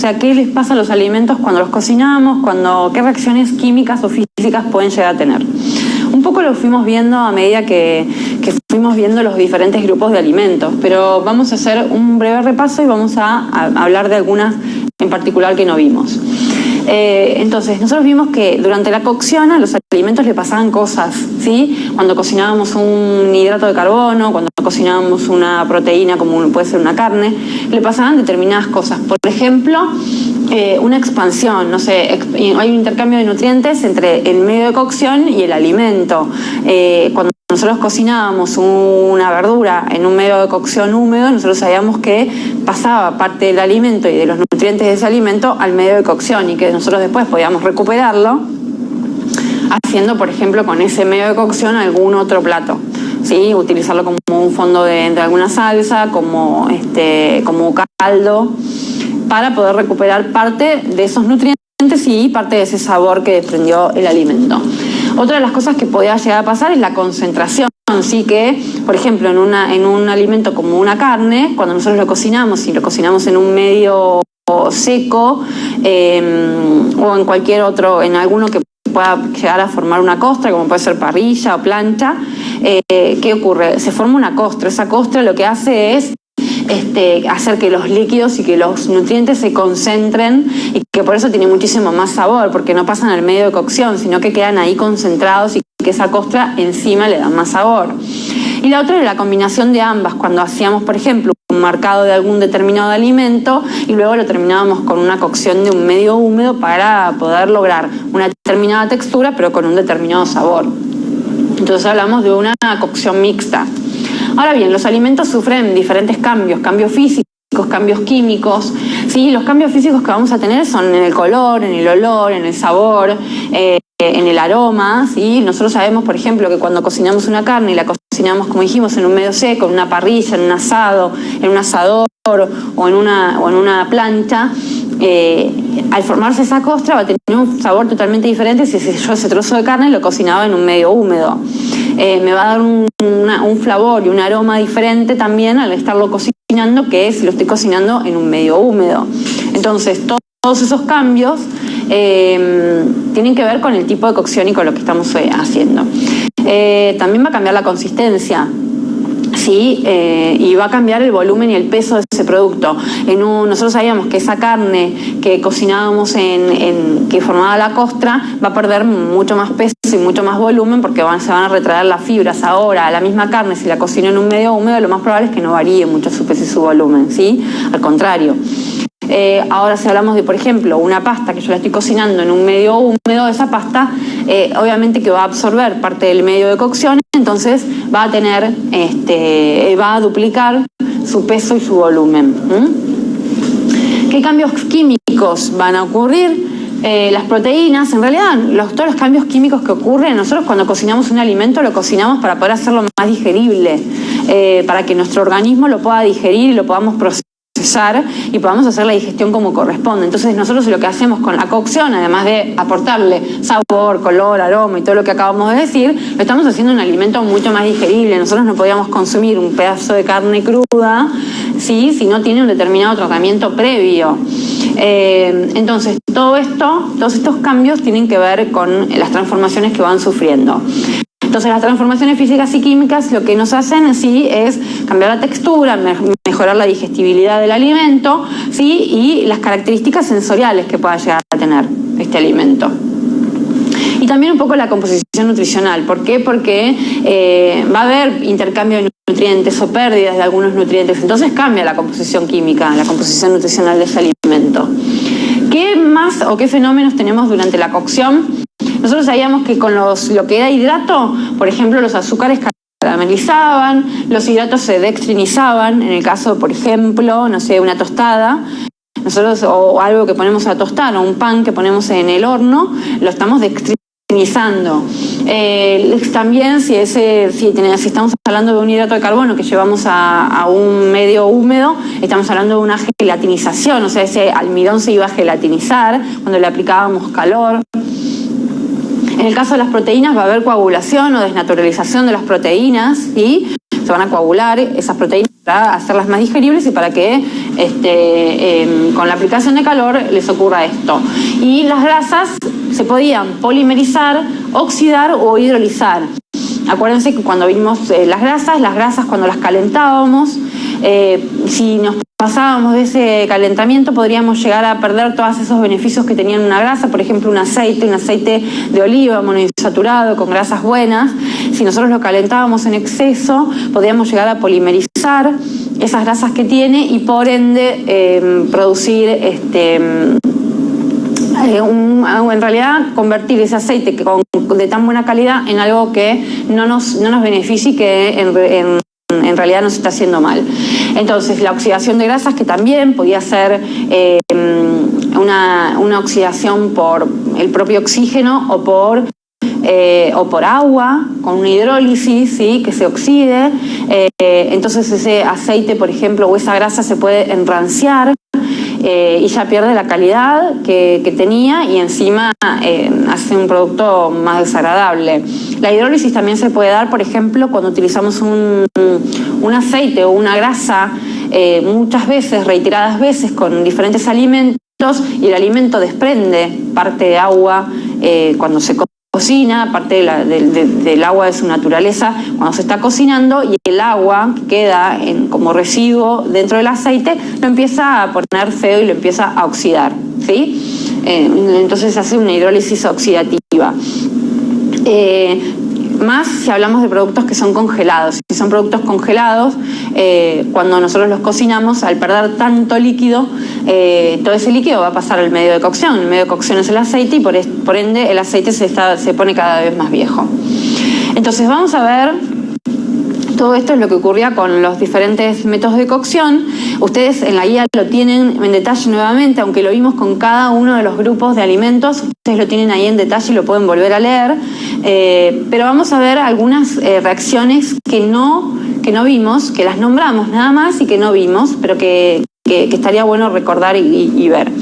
sea, ¿qué les pasa a los alimentos cuando los cocinamos? ¿Qué reacciones químicas o físicas pueden llegar a tener? Un poco lo fuimos viendo a medida que fuimos viendo los diferentes grupos de alimentos, pero vamos a hacer un breve repaso y vamos a hablar de algunas en particular que no vimos. Entonces, nosotros vimos que durante la cocción a los alimentos le pasaban cosas, ¿sí? Cuando cocinábamos un hidrato de carbono, cuando cocinábamos una proteína como puede ser una carne, le pasaban determinadas cosas. Por ejemplo, una expansión, no sé, hay un intercambio de nutrientes entre el medio de cocción y el alimento. Cuando nosotros cocinábamos una verdura en un medio de cocción húmedo, nosotros sabíamos que pasaba parte del alimento y de los nutrientes de ese alimento al medio de cocción y que nosotros después podíamos recuperarlo haciendo, por ejemplo, con ese medio de cocción algún otro plato, ¿sí? Utilizarlo como un fondo de alguna salsa, como caldo, para poder recuperar parte de esos nutrientes y parte de ese sabor que desprendió el alimento. Otra de las cosas que podía llegar a pasar es la concentración, sí, que, por ejemplo, en un alimento como una carne, cuando nosotros lo cocinamos, si lo cocinamos en un medio seco o en cualquier otro, en alguno que pueda llegar a formar una costra, como puede ser parrilla o plancha, ¿qué ocurre? Se forma una costra. Esa costra lo que hace es hacer que los líquidos y que los nutrientes se concentren y que por eso tiene muchísimo más sabor, porque no pasan al medio de cocción, sino que quedan ahí concentrados y que esa costra encima le da más sabor. Y la otra es la combinación de ambas, cuando hacíamos, por ejemplo, un marcado de algún determinado alimento y luego lo terminábamos con una cocción de un medio húmedo para poder lograr una determinada textura, pero con un determinado sabor. Entonces hablamos de una cocción mixta. Ahora bien, los alimentos sufren diferentes cambios físicos, cambios químicos, ¿sí? Los cambios físicos que vamos a tener son en el color, en el olor, en el sabor, en el aroma, ¿sí? Nosotros sabemos, por ejemplo, que cuando cocinamos una carne y la cocinamos, como dijimos, en un medio seco, en una parrilla, en un asado, en un asador o en una plancha, al formarse esa costra va a tener un sabor totalmente diferente si yo ese trozo de carne lo cocinaba en un medio húmedo. Me va a dar un flavor y un aroma diferente también al estarlo cocinando que si lo estoy cocinando en un medio húmedo. Entonces, todos esos cambios tienen que ver con el tipo de cocción y con lo que estamos haciendo. También va a cambiar la consistencia, ¿sí? Y va a cambiar el volumen y el peso de ese producto. Nosotros sabíamos que esa carne que cocinábamos que formaba la costra va a perder mucho más peso y mucho más volumen porque se van a retraer las fibras. Ahora, la misma carne, si la cocino en un medio húmedo, lo más probable es que no varíe mucho su peso y su volumen, ¿sí? Al contrario. Ahora si hablamos de, por ejemplo, una pasta que yo la estoy cocinando en un medio húmedo, esa pasta obviamente que va a absorber parte del medio de cocción, entonces va a tener, va a duplicar su peso y su volumen. ¿Qué cambios químicos van a ocurrir? Las proteínas, en realidad todos los cambios químicos que ocurren, nosotros cuando cocinamos un alimento lo cocinamos para poder hacerlo más digerible, para que nuestro organismo lo pueda digerir y lo podamos procesar y podamos hacer la digestión como corresponde. Entonces nosotros lo que hacemos con la cocción, además de aportarle sabor, color, aroma y todo lo que acabamos de decir, lo estamos haciendo un alimento mucho más digerible. Nosotros no podíamos consumir un pedazo de carne cruda, ¿sí? Si no tiene un determinado tratamiento previo. Entonces todos estos cambios tienen que ver con las transformaciones que van sufriendo. Entonces las transformaciones físicas y químicas lo que nos hacen en sí es cambiar la textura, mejorar la digestibilidad del alimento, ¿sí? Y las características sensoriales que pueda llegar a tener este alimento. Y también un poco la composición nutricional. ¿Por qué? Porque va a haber intercambio de nutrientes o pérdidas de algunos nutrientes, entonces cambia la composición química, la composición nutricional de ese alimento. ¿Qué más o qué fenómenos tenemos durante la cocción? Nosotros sabíamos que con lo que era hidrato, por ejemplo, los azúcares caramelizaban, los hidratos se dextrinizaban, en el caso, por ejemplo, no sé, una tostada, nosotros, o algo que ponemos a tostar, o un pan que ponemos en el horno, lo estamos dextrinizando. También si estamos hablando de un hidrato de carbono que llevamos a un medio húmedo, estamos hablando de una gelatinización, o sea, ese almidón se iba a gelatinizar cuando le aplicábamos calor. En el caso de las proteínas va a haber coagulación o desnaturalización de las proteínas y se van a coagular esas proteínas, hacerlas más digeribles y para que con la aplicación de calor les ocurra esto. Y las grasas se podían polimerizar, oxidar o hidrolizar. Acuérdense que cuando vimos las grasas cuando las calentábamos, si nos pasábamos de ese calentamiento podríamos llegar a perder todos esos beneficios que tenían una grasa, por ejemplo un aceite de oliva monoinsaturado con grasas buenas. Si nosotros lo calentábamos en exceso, podríamos llegar a polimerizar esas grasas que tiene y por ende producir en realidad convertir ese aceite de tan buena calidad en algo que no nos beneficie y que en realidad nos está haciendo mal. Entonces la oxidación de grasas, que también podía ser una oxidación por el propio oxígeno o por agua, con una hidrólisis, ¿sí? Que se oxide, entonces ese aceite, por ejemplo, o esa grasa se puede enranciar y ya pierde la calidad que tenía y encima hace un producto más desagradable. La hidrólisis también se puede dar, por ejemplo, cuando utilizamos un aceite o una grasa muchas veces, reiteradas veces, con diferentes alimentos y el alimento desprende parte de agua cuando se cocina, parte del agua de su naturaleza cuando se está cocinando, y el agua que queda como residuo dentro del aceite lo empieza a poner feo y lo empieza a oxidar, ¿sí? Entonces hace una hidrólisis oxidativa. Más si hablamos de productos que son congelados. Si son productos congelados, cuando nosotros los cocinamos, al perder tanto líquido, todo ese líquido va a pasar al medio de cocción. El medio de cocción es el aceite y por ende el aceite se pone cada vez más viejo. Entonces vamos a ver, todo esto es lo que ocurría con los diferentes métodos de cocción. Ustedes en la guía lo tienen en detalle nuevamente, aunque lo vimos con cada uno de los grupos de alimentos, ustedes lo tienen ahí en detalle y lo pueden volver a leer. Pero vamos a ver algunas reacciones que no vimos, que las nombramos nada más y que no vimos, pero que estaría bueno recordar y ver.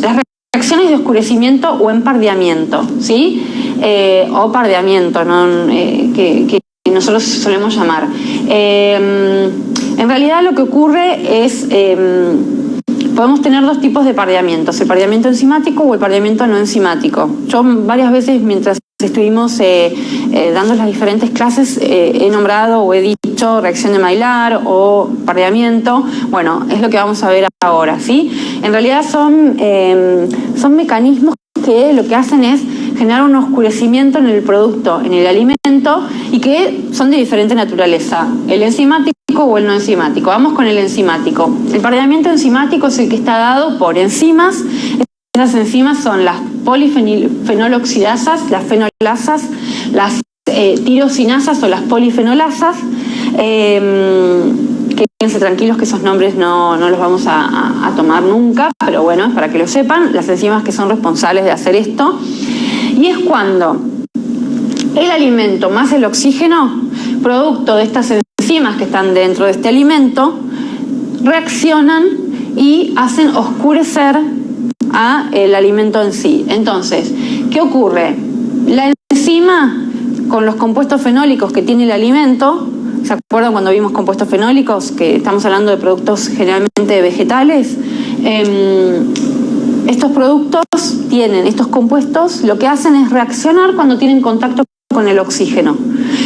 Las reacciones de oscurecimiento o empardeamiento, ¿sí? O pardeamiento, ¿no? Que nosotros solemos llamar. En realidad lo que ocurre es, podemos tener dos tipos de pardeamientos, el pardeamiento enzimático o el pardeamiento no enzimático. Yo varias veces mientras estuvimos dando las diferentes clases he nombrado o he dicho reacción de Maillard o pardeamiento. Bueno, es lo que vamos a ver ahora, ¿sí? En realidad son mecanismos que lo que hacen es generar un oscurecimiento en el producto, en el alimento, y que son de diferente naturaleza, el enzimático o el no enzimático. Vamos con el enzimático. El pardeamiento enzimático es el que está dado por enzimas. Esas enzimas son las polifenoloxidasas, las fenolasas, las tirosinasas o las polifenolasas. Quédense tranquilos que esos nombres no los vamos a tomar nunca, pero bueno, es para que lo sepan, las enzimas que son responsables de hacer esto. Y es cuando el alimento más el oxígeno, producto de estas enzimas que están dentro de este alimento, reaccionan y hacen oscurecer el alimento en sí. Entonces, ¿qué ocurre? La enzima con los compuestos fenólicos que tiene el alimento, ¿se acuerdan cuando vimos compuestos fenólicos? Que estamos hablando de productos generalmente vegetales. Estos productos estos compuestos, lo que hacen es reaccionar cuando tienen contacto con el oxígeno.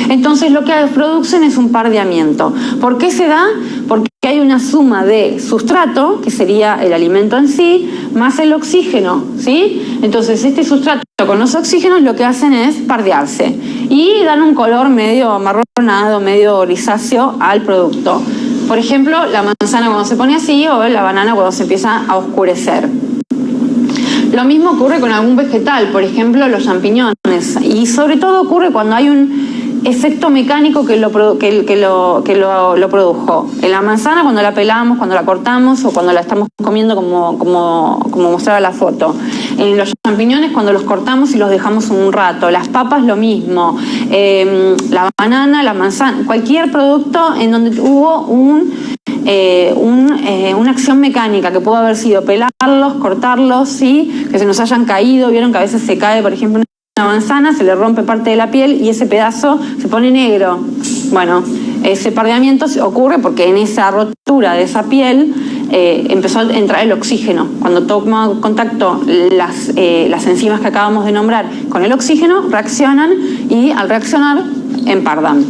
Entonces lo que producen es un pardeamiento. ¿Por qué se da? Porque hay una suma de sustrato, que sería el alimento en sí, más el oxígeno, ¿sí? Entonces este sustrato con los oxígenos lo que hacen es pardearse y dan un color medio amarronado, medio grisáceo al producto. Por ejemplo, la manzana cuando se pone así, o la banana cuando se empieza a oscurecer. Lo mismo ocurre con algún vegetal, por ejemplo los champiñones, y sobre todo ocurre cuando hay un efecto mecánico que lo produjo. En la manzana cuando la pelamos, cuando la cortamos o cuando la estamos comiendo como mostraba la foto. En los champiñones cuando los cortamos y los dejamos un rato. Las papas lo mismo. La banana, la manzana, cualquier producto en donde hubo una acción mecánica que pudo haber sido pelarlos, cortarlos, ¿sí? Que se nos hayan caído. Vieron que a veces se cae, por ejemplo, una manzana, se le rompe parte de la piel y ese pedazo se pone negro. Bueno, Ese pardeamiento ocurre porque en esa rotura de esa piel empezó a entrar el oxígeno. Cuando toma contacto las enzimas que acabamos de nombrar con el oxígeno, reaccionan y al reaccionar empardan.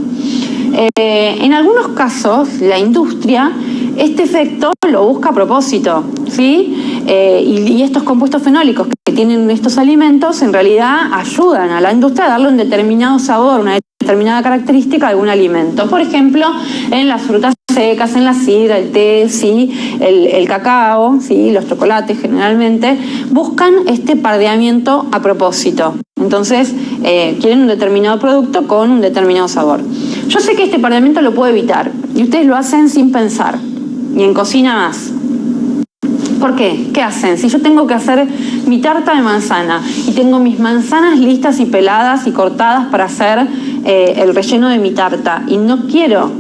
En algunos casos, la industria este efecto lo busca a propósito, ¿sí? Y estos compuestos fenólicos que tienen estos alimentos en realidad ayudan a la industria a darle un determinado sabor, una determinada característica a algún alimento. Por ejemplo, en las frutas secas, en la sidra, el té, ¿sí? el cacao, ¿sí? Los chocolates generalmente, buscan este pardeamiento a propósito. Entonces, quieren un determinado producto con un determinado sabor. Yo sé que este pardeamiento lo puedo evitar y ustedes lo hacen sin pensar, y en cocina más. ¿Por qué? ¿Qué hacen? Si yo tengo que hacer mi tarta de manzana y tengo mis manzanas listas y peladas y cortadas para hacer el relleno de mi tarta y no quiero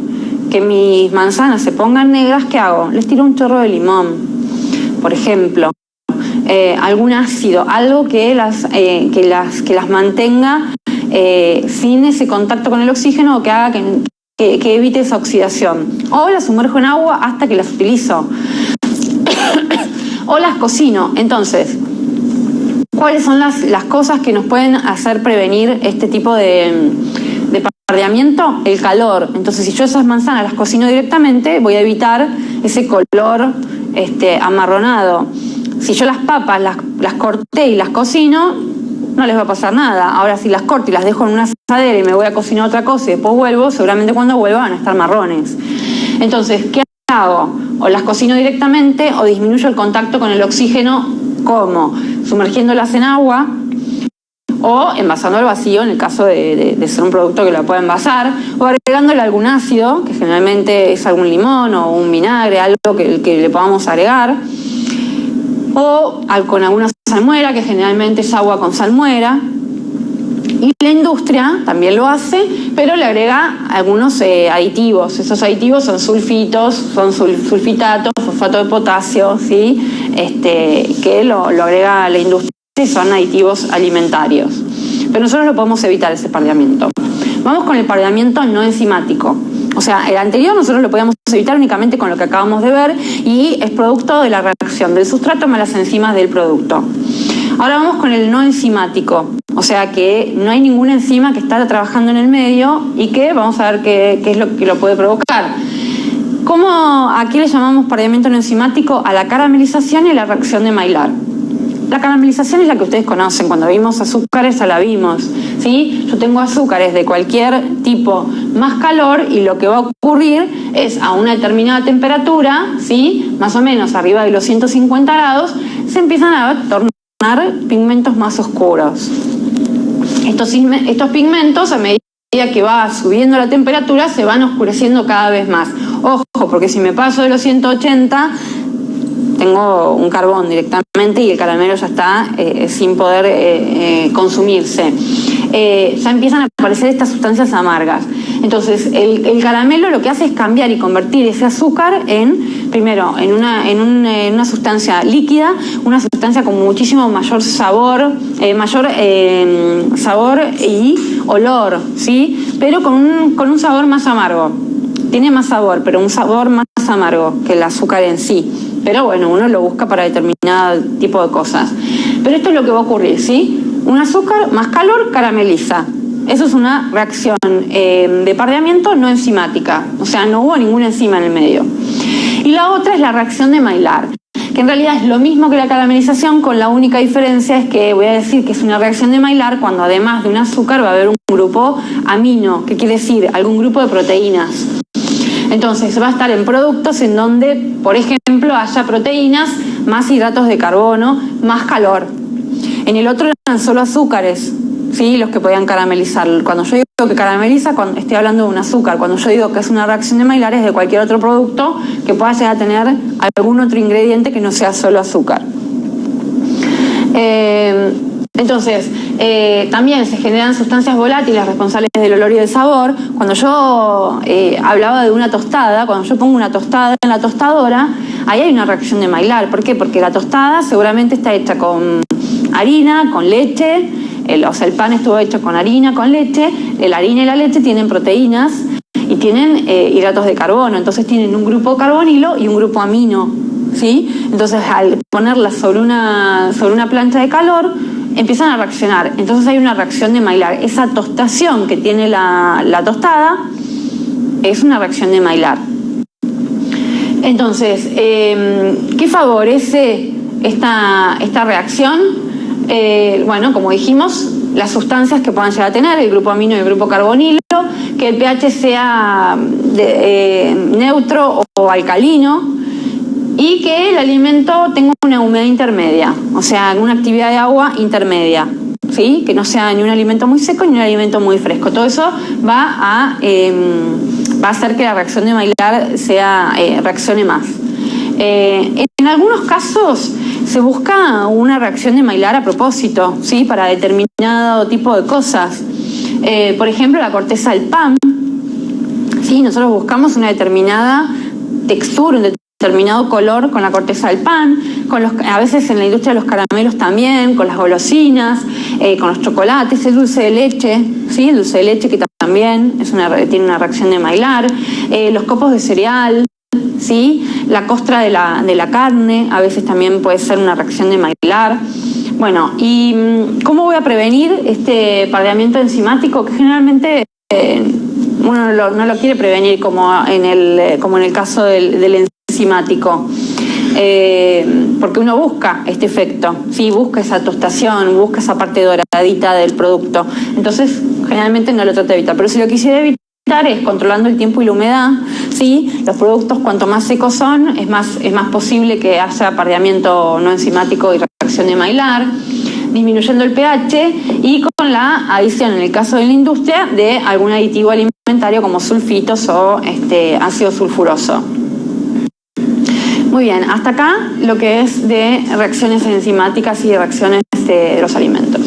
que mis manzanas se pongan negras, ¿qué hago? Les tiro un chorro de limón, por ejemplo. Algún ácido, algo que las mantenga sin ese contacto con el oxígeno o que haga que evite esa oxidación. O las sumerjo en agua hasta que las utilizo. O las cocino. Entonces, ¿cuáles son las cosas que nos pueden hacer prevenir este tipo de pardeamiento? El calor. Entonces, si yo esas manzanas las cocino directamente, voy a evitar ese color amarronado. Si yo las papas las corté y las cocino, no les va a pasar nada. Ahora, si las corto y las dejo en una asadera y me voy a cocinar otra cosa y después vuelvo, seguramente cuando vuelva van a estar marrones. Entonces, ¿qué hago? O las cocino directamente o disminuyo el contacto con el oxígeno. ¿Cómo? Sumergiéndolas en agua o envasando al vacío en el caso de ser un producto que lo pueda envasar, o agregándole algún ácido, que generalmente es algún limón o un vinagre, algo que le podamos agregar, o con alguna salmuera, que generalmente es agua con salmuera. Y la industria también lo hace, pero le agrega algunos aditivos. Esos aditivos son sulfitos, son sulfitatos, fosfato de potasio, ¿sí? Que lo agrega la industria y son aditivos alimentarios. Pero nosotros lo podemos evitar, ese pardeamiento. Vamos con el pardeamiento no enzimático. O sea, el anterior nosotros lo podíamos evitar únicamente con lo que acabamos de ver y es producto de la reacción del sustrato más las enzimas del producto. Ahora vamos con el no enzimático, o sea que no hay ninguna enzima que está trabajando en el medio y que vamos a ver qué es lo que lo puede provocar. ¿A qué le llamamos pardeamiento no enzimático? A la caramelización y la reacción de Maillard. La caramelización es la que ustedes conocen, cuando vimos azúcares ya la vimos, ¿sí? Yo tengo azúcares de cualquier tipo más calor y lo que va a ocurrir es a una determinada temperatura, ¿sí? Más o menos arriba de los 150 grados, se empiezan a tornar pigmentos más oscuros. Estos pigmentos, a medida que va subiendo la temperatura, se van oscureciendo cada vez más. Ojo, porque si me paso de los 180, tengo un carbón directamente y el caramelo ya está sin poder consumirse. Ya empiezan a aparecer estas sustancias amargas. Entonces, el caramelo lo que hace es cambiar y convertir ese azúcar primero en una sustancia líquida, una sustancia con muchísimo mayor sabor, sabor y olor, ¿sí? Pero con un sabor más amargo. Tiene más sabor, pero un sabor más amargo que el azúcar en sí. Pero bueno, uno lo busca para determinado tipo de cosas. Pero esto es lo que va a ocurrir, ¿sí? Un azúcar más calor carameliza. Eso es una reacción de pardeamiento no enzimática. O sea, no hubo ninguna enzima en el medio. Y la otra es la reacción de Maillard, que en realidad es lo mismo que la caramelización, con la única diferencia es que voy a decir que es una reacción de Maillard cuando además de un azúcar va a haber un grupo amino, que quiere decir algún grupo de proteínas. Entonces va a estar en productos en donde, por ejemplo, haya proteínas, más hidratos de carbono, más calor. En el otro eran solo azúcares, ¿sí? Los que podían caramelizar. Cuando yo digo que carameliza, estoy hablando de un azúcar. Cuando yo digo que es una reacción de Maillard, es de cualquier otro producto que pueda llegar a tener algún otro ingrediente que no sea solo azúcar. Entonces, también se generan sustancias volátiles responsables del olor y del sabor. Cuando yo hablaba de una tostada, cuando yo pongo una tostada en la tostadora, ahí hay una reacción de Maillard. ¿Por qué? Porque la tostada seguramente está hecha con harina, con leche, o sea, el pan estuvo hecho con harina, con leche. La harina y la leche tienen proteínas y tienen hidratos de carbono, entonces tienen un grupo carbonilo y un grupo amino, ¿sí? Entonces al ponerlas sobre una plancha de calor empiezan a reaccionar, entonces hay una reacción de Maillard. Esa tostación que tiene la tostada es una reacción de Maillard. Entonces, ¿qué favorece esta reacción? Bueno, como dijimos, las sustancias que puedan llegar a tener, el grupo amino y el grupo carbonilo, que el pH sea neutro o alcalino, y que el alimento tenga una humedad intermedia, o sea, una actividad de agua intermedia, ¿sí? Que no sea ni un alimento muy seco ni un alimento muy fresco. Todo eso va a hacer que la reacción de Maillard reaccione más. En algunos casos se busca una reacción de Maillard a propósito, ¿sí? Para determinado tipo de cosas. Por ejemplo, la corteza del pan, ¿sí? Nosotros buscamos una determinada textura, un determinado color con la corteza del pan, a veces en la industria de los caramelos también, con las golosinas, con los chocolates, el dulce de leche, ¿sí? El dulce de leche que también tiene una reacción de Maillard, los copos de cereal, ¿sí? La costra de la carne, a veces también puede ser una reacción de Maillard. Bueno, ¿y cómo voy a prevenir este pardeamiento enzimático? Que generalmente uno no lo quiere prevenir como en el caso del enzimático, porque uno busca este efecto, ¿sí? Busca esa tostación, busca esa parte doradita del producto. Entonces, generalmente no lo trata de evitar. Pero si lo quisiera evitar es controlando el tiempo y la humedad, ¿sí? Los productos cuanto más secos son, es más posible que haya pardeamiento no enzimático y reacción de Maillard, disminuyendo el pH y con la adición, en el caso de la industria, de algún aditivo alimentario como sulfitos o ácido sulfuroso. Muy bien, hasta acá lo que es de reacciones enzimáticas y de reacciones de los alimentos.